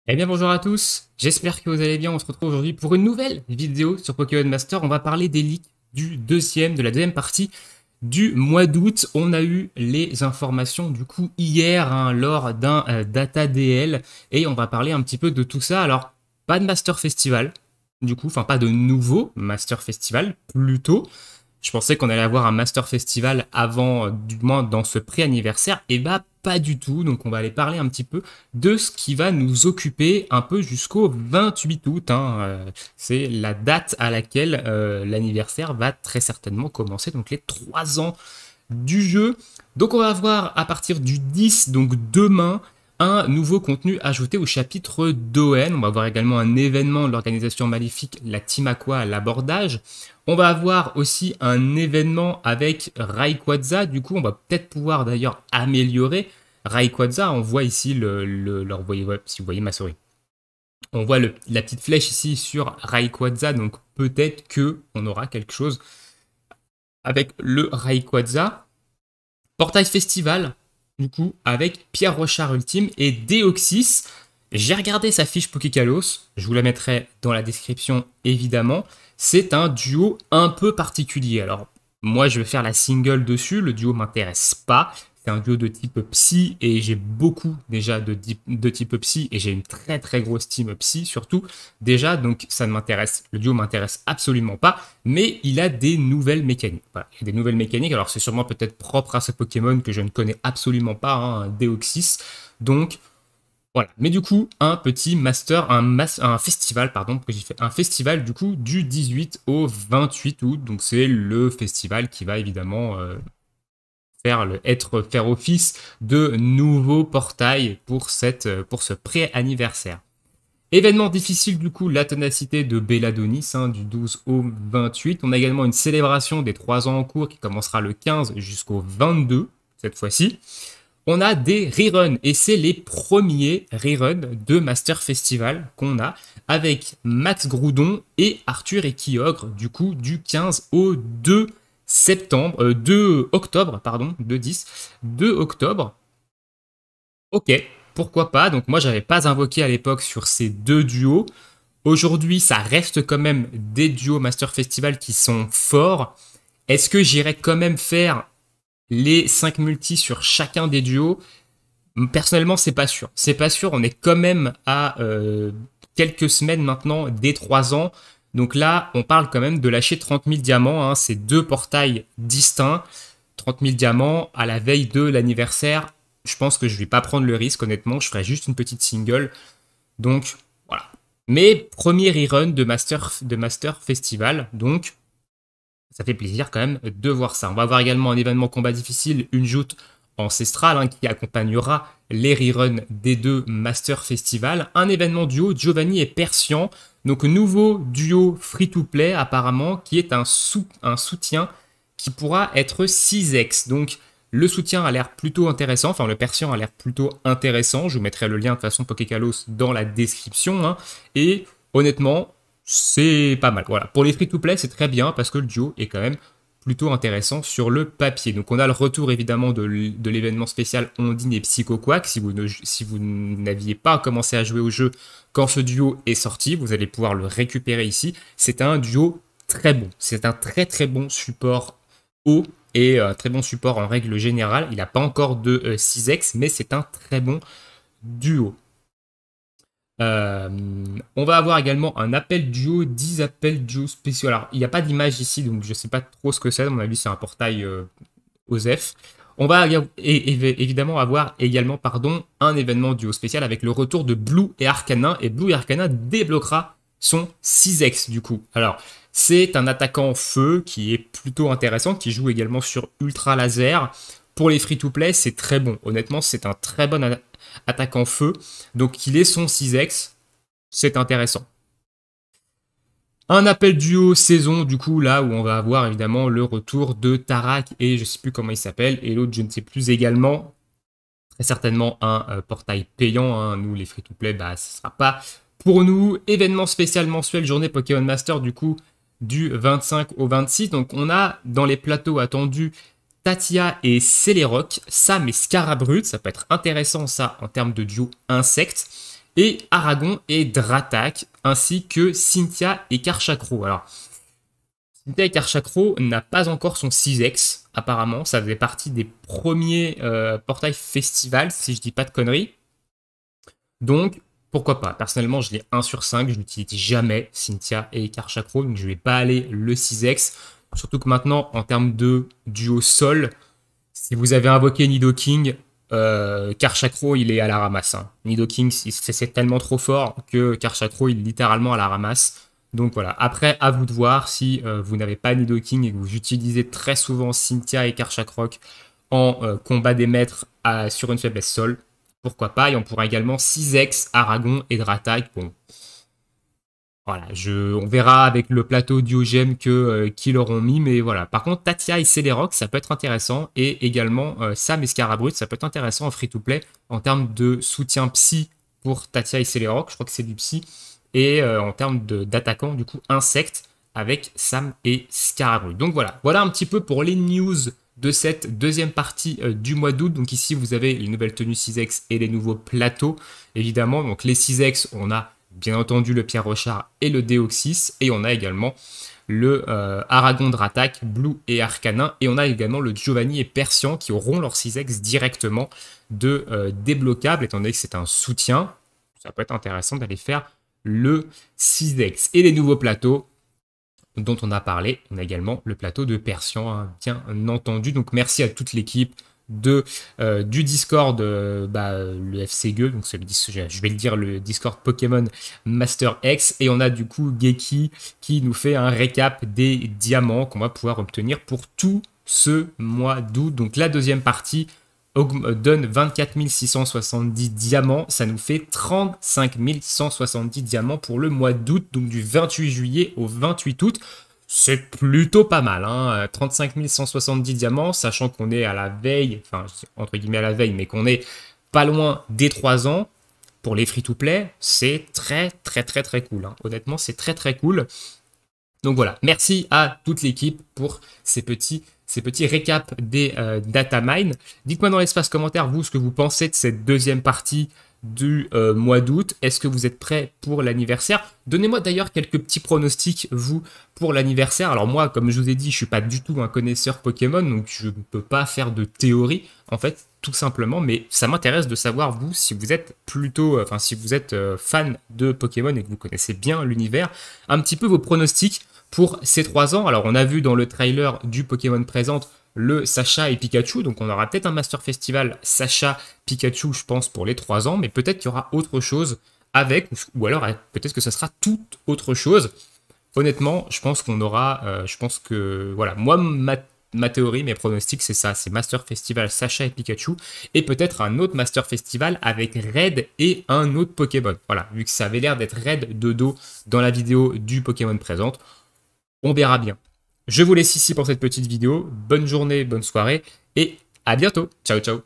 Eh bien bonjour à tous, j'espère que vous allez bien. On se retrouve aujourd'hui pour une nouvelle vidéo sur Pokémon Master. On va parler des leaks de la deuxième partie du mois d'août. On a eu les informations du coup hier lors d'un Data DL et on va parler un petit peu de tout ça. Alors pas de Master Festival du coup, enfin pas de nouveau Master Festival plutôt. Je pensais qu'on allait avoir un Master Festival avant, du moins dans ce pré-anniversaire, et bah pas du tout. Donc on va aller parler un petit peu de ce qui va nous occuper un peu jusqu'au 28 août. C'est la date à laquelle l'anniversaire va très certainement commencer, donc les 3 ans du jeu. Donc on va voir à partir du 10, donc demain, un nouveau contenu ajouté au chapitre d'ON. On va voir également un événement de l'organisation maléfique, la Team Aqua à l'abordage. On va avoir aussi un événement avec Rayquaza. Du coup, on va peut-être pouvoir d'ailleurs améliorer Rayquaza. On voit ici si vous voyez ma souris. On voit la petite flèche ici sur Rayquaza. Donc peut-être que on aura quelque chose avec le Rayquaza. Portail Festival, du coup, avec Pierre Rochard Ultime et Deoxys. J'ai regardé sa fiche Pokékalos, je vous la mettrai dans la description évidemment. C'est un duo un peu particulier. Alors, moi je vais faire la single dessus, le duo m'intéresse pas. C'est un duo de type Psy et j'ai beaucoup déjà de type Psy et j'ai une très très grosse team Psy surtout déjà, donc ça ne m'intéresse, le duo m'intéresse absolument pas, mais il a des nouvelles mécaniques. Voilà, il y a des nouvelles mécaniques, alors c'est sûrement peut-être propre à ce Pokémon que je ne connais absolument pas, un Deoxys, donc voilà. Mais du coup, un petit master, un festival, pardon, que j'ai fait, un festival du coup du 18 au 28 août, donc c'est le festival qui va évidemment faire office de nouveau portail pour ce pré-anniversaire. Événement difficile du coup, la ténacité de Belladonis du 12 au 28. On a également une célébration des 3 ans en cours qui commencera le 15 jusqu'au 22 cette fois-ci. On a des reruns et c'est les premiers reruns de Master Festival qu'on a avec Max Groudon et Arthur et Kyogre du coup du 15 au 2 octobre, pardon, 2 octobre. Ok, pourquoi pas. Donc moi, j'avais pas invoqué à l'époque sur ces deux duos. Aujourd'hui, ça reste quand même des duos Master Festival qui sont forts. Est-ce que j'irai quand même faire les 5 multis sur chacun des duos? Personnellement, c'est pas sûr. C'est pas sûr. On est quand même à quelques semaines maintenant des 3 ans. Donc là, on parle quand même de lâcher 30 000 diamants. C'est deux portails distincts. 30 000 diamants à la veille de l'anniversaire. Je pense que je vais pas prendre le risque, honnêtement. Je ferai juste une petite single. Donc voilà. Mais premier rerun de Master Festival. Donc ça fait plaisir quand même de voir ça. On va avoir également un événement combat difficile, une joute ancestrale qui accompagnera les reruns des deux Master Festival. Un événement duo Giovanni et Persian. Donc nouveau duo free-to-play apparemment qui est un soutien qui pourra être 6x. Donc le soutien a l'air plutôt intéressant, enfin le Persian a l'air plutôt intéressant. Je vous mettrai le lien de façon Pokékalos dans la description. Et honnêtement, c'est pas mal. Voilà. Pour les free-to-play, c'est très bien parce que le duo est quand même plutôt intéressant sur le papier. Donc on a le retour évidemment de l'événement spécial Ondine et Psycho Quack. Si vous n'aviez pas commencé à jouer au jeu quand ce duo est sorti, vous allez pouvoir le récupérer ici. C'est un duo très bon. C'est un très très bon support haut et un très bon support en règle générale. Il n'a pas encore de 6x, mais c'est un très bon duo. Euh, on va avoir également un appel duo, 10 appels duo spéciaux. Alors, il n'y a pas d'image ici, donc je ne sais pas trop ce que c'est. À mon avis, c'est un portail OSEF. On va évidemment avoir également un événement duo spécial avec le retour de Blue et Arcana. Et Blue et Arcana débloquera son 6x du coup. Alors, c'est un attaquant feu qui est plutôt intéressant, qui joue également sur Ultra Laser. Pour les free-to-play, c'est très bon. Honnêtement, c'est un très bon attaquant feu. Donc, qu'il ait son 6x, c'est intéressant. Un appel duo saison, du coup, là où on va avoir évidemment le retour de Tarak et je sais plus comment il s'appelle, et l'autre, je ne sais plus également. Très certainement un portail payant. Nous, les free-to-play, bah, ce ne sera pas pour nous. Événement spécial mensuel, journée Pokémon Master, du coup, du 25 au 26. Donc, on a dans les plateaux attendus Tatia et Celeroc, Sam et Scarabrut. Ça peut être intéressant, ça, en termes de duo insectes. et Aragon et Dratak, ainsi que Cynthia et Karchakro. Alors, Cynthia et Karchakro n'a pas encore son 6X, apparemment. Ça faisait partie des premiers portails festival, si je dis pas de conneries. Donc, pourquoi pas. Personnellement, je l'ai 1 sur 5. Je n'utilise jamais Cynthia et Karchakro, donc je ne vais pas aller le 6X. Surtout que maintenant, en termes de duo sol, si vous avez invoqué Nidoking, Karchakro, il est à la ramasse. Hein. Nidoking, c'est tellement trop fort que Karchakro, il est littéralement à la ramasse. Donc voilà, après, à vous de voir si vous n'avez pas Nidoking et que vous utilisez très souvent Cynthia et Karchakrok en combat des maîtres sur une faiblesse sol. Pourquoi pas, et on pourra également 6X, Aragon et Dratak. Bon, voilà, on verra avec le plateau Diogème qu'ils l'auront mis, mais voilà. Par contre, Tatia et Celerox, ça peut être intéressant, et également Sam et Scarabrut, ça peut être intéressant en free-to-play en termes de soutien psy pour Tatia et Celerox, je crois que c'est du psy, et en termes d'attaquant, du coup, insecte avec Sam et Scarabrut. Donc voilà un petit peu pour les news de cette deuxième partie du mois d'août. Donc ici, vous avez les nouvelles tenues 6X et les nouveaux plateaux, évidemment. Donc les 6X, on a bien entendu le Pierre Rochard et le Deoxys, et on a également le Aragon Dratak, Blue et Arcanin, et on a également le Giovanni et Persian qui auront leur 6X directement de débloquable, étant donné que c'est un soutien. Ça peut être intéressant d'aller faire le 6X. Et les nouveaux plateaux dont on a parlé, on a également le plateau de Persian, hein, bien entendu. Donc merci à toute l'équipe du Discord, le FCGE, donc je vais le dire, le Discord Pokémon Master X, et on a du coup Geki qui nous fait un récap des diamants qu'on va pouvoir obtenir pour tout ce mois d'août. Donc la deuxième partie donne 24 670 diamants, ça nous fait 35 170 diamants pour le mois d'août, donc du 28 juillet au 28 août. C'est plutôt pas mal, hein. 35 170 diamants, sachant qu'on est à la veille, enfin entre guillemets à la veille, mais qu'on est pas loin des 3 ans. Pour les free-to-play, c'est très cool. Hein. Honnêtement, c'est très cool. Donc voilà, merci à toute l'équipe pour ces petits récaps des datamine. Dites-moi dans l'espace commentaire, vous, ce que vous pensez de cette deuxième partie du mois d'août. Est-ce que vous êtes prêts pour l'anniversaire? Donnez-moi d'ailleurs quelques petits pronostics, vous, pour l'anniversaire. Alors moi, comme je vous ai dit, je suis pas du tout un connaisseur Pokémon, donc je ne peux pas faire de théorie, en fait, tout simplement. Mais ça m'intéresse de savoir, vous, si vous êtes plutôt, si vous êtes fan de Pokémon et que vous connaissez bien l'univers, un petit peu vos pronostics pour ces 3 ans. Alors on a vu dans le trailer du Pokémon Présente le Sacha et Pikachu, donc on aura peut-être un Master Festival Sacha Pikachu, je pense, pour les 3 ans, mais peut-être qu'il y aura autre chose avec, ou alors peut-être que ça sera toute autre chose. Honnêtement, je pense qu'on aura, je pense que, voilà, moi, ma théorie, mes pronostics, c'est ça, c'est Master Festival Sacha et Pikachu, et peut-être un autre Master Festival avec Red et un autre Pokémon. Voilà, vu que ça avait l'air d'être Red de dos dans la vidéo du Pokémon Présente, on verra bien. Je vous laisse ici pour cette petite vidéo. Bonne journée, bonne soirée et à bientôt. Ciao, ciao.